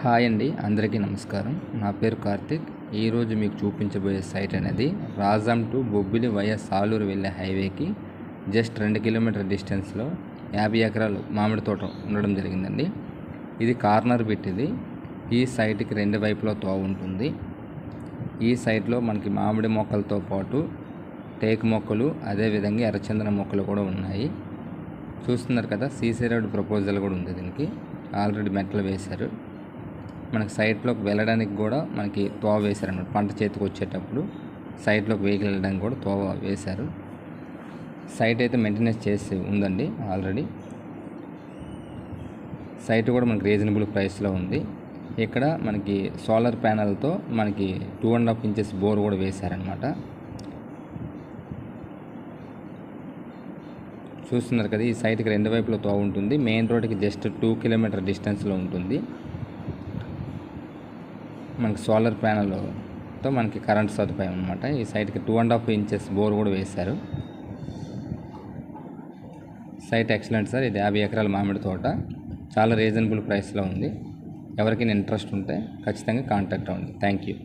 Hi అండి, అందరికీ నమస్కారం. నా పేరు కార్తిక్. ఈరోజు మీకు చూపించబోయే సైట్ అనేది రాజాం టు బొబ్బిలి వయా సాలూరు వెళ్ళే హైవేకి జస్ట్ 2 కిలోమీటర్ డిస్టెన్స్లో 50 ఎకరాలు మామిడి తోట ఉండడం జరిగిందండి. ఇది కార్నర్ బిట్. ఈ సైట్కి 2 వైపులో తోవ ఉంటుంది. ఈ సైట్లో మనకి మామిడి మొక్కలతో పాటు టేకు మొక్కలు, అదేవిధంగా ఎర్రచందన మొక్కలు కూడా ఉన్నాయి. చూస్తున్నారు కదా, సీసీ రోడ్ ప్రపోజల్ కూడా ఉంది. దీనికి ఆల్రెడీ మెట్లు వేశారు. మనకి సైట్లోకి వెళ్ళడానికి కూడా మనకి తోవ వేశారన్నమాట. పంట చేతికి వచ్చేటప్పుడు సైట్లోకి వెహికల్ వెళ్ళడానికి కూడా తోవ వేశారు. సైట్ అయితే మెయింటెనెన్స్ చేసి ఉందండి ఆల్రెడీ. సైట్ కూడా మనకి రీజనబుల్ ప్రైస్లో ఉంది. ఇక్కడ మనకి సోలార్ ప్యానల్తో మనకి 2.5 ఇంచెస్ బోర్ కూడా వేశారనమాట. చూస్తున్నారు కదా, ఈ సైట్కి 2 వైపులో తోవ ఉంటుంది. మెయిన్ రోడ్కి జస్ట్ 2 కిలోమీటర్ డిస్టెన్స్లో ఉంటుంది. మనకి సోలార్ ప్యానల్తో మనకి కరెంట్ సదుపాయం అనమాట. ఈ సైట్కి 2.5 ఇంచెస్ బోర్ కూడా వేశారు. Site excellent sir. ఇది 50 ఎకరాల మామిడి తోట. చాలా రీజనబుల్ ప్రైస్లో ఉంది. ఎవరికైనా ఇంట్రెస్ట్ ఉంటే ఖచ్చితంగా కాంటాక్ట్ అవ్వండి. Thank you.